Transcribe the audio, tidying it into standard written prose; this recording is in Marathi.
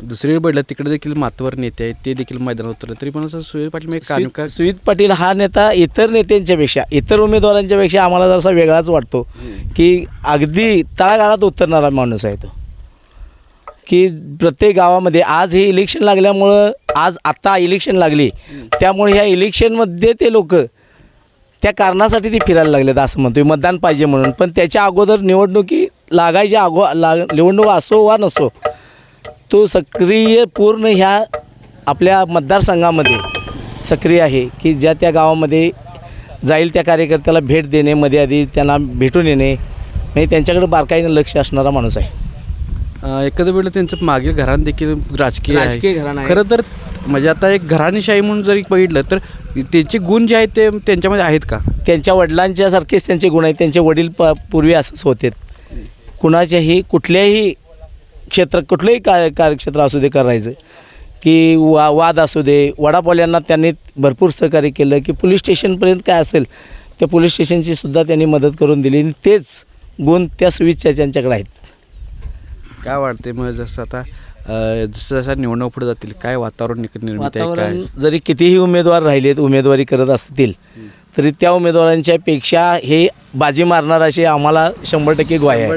दुसरीकडे बघितलं तिकडे देखील मातवर नेते आहेत, ते देखील मैदानात उतरले, तरी पण असं सुनील पाटील म्हणजे कारण का सुमित पाटील हा नेता इतर नेत्यांच्यापेक्षा इतर उमेदवारांच्यापेक्षा आम्हाला जरासा वेगळाच वाटतो की अगदी तळागाळात उतरणारा माणूस आहे तो, की प्रत्येक गावामध्ये आज हे इलेक्शन लागल्यामुळं आत्ता इलेक्शन लागली त्यामुळे ह्या इलेक्शनमध्ये ते लोक त्या कारणासाठी ते फिरायला लागलेत असं म्हणतो, मतदान पाहिजे म्हणून. पण त्याच्या अगोदर निवडणुकी लागायच्या निवडणूक असो वा नसो तो सक्रिय पूर्ण ह्या आपल्या मतदारसंघामध्ये सक्रिय आहे, की ज्या त्या गावामध्ये जाईल त्या कार्यकर्त्याला भेट देणे, मध्ये आधी त्यांना भेटून येणे, म्हणजे त्यांच्याकडे बारकाईनं लक्ष असणारा माणूस आहे. एखाद्या वेळेला त्यांचं मागील घराणं देखील राजकीय घराणं आहे. खरं तर म्हणजे आता एक घराणेशाही म्हणून जरी बघितलं तर त्यांचे गुण जे आहेत ते त्यांच्यामध्ये आहेत का? त्यांच्या वडिलांच्यासारखेच त्यांचे गुण आहेत. त्यांचे वडील पूर्वी असंच होते, कुणाच्याही कुठल्याही क्षेत्रात कुठलंही कार्यक्षेत्र असू दे करायचं, की वाद असू दे, वडापावल्यांना त्यांनी भरपूर सहकार्य केलं, की पोलीस स्टेशनपर्यंत काय असेल त्या पोलीस स्टेशनची सुद्धा त्यांनी मदत करून दिली. आणि तेच गुण त्या सुविधा त्यांच्याकडे आहेत. काय वाटते मग जसं आता जसं जसं निवडणूक पुढे जातील काय वातावरण निर्मित आहे काय? वातावरण जरी कितीही उमेदवार राहिलेत, उमेदवारी करत असतील तरी त्या उमेदवारांच्या पेक्षा हे बाजी मारणार अशी आम्हाला 100% ग्वाही आहे.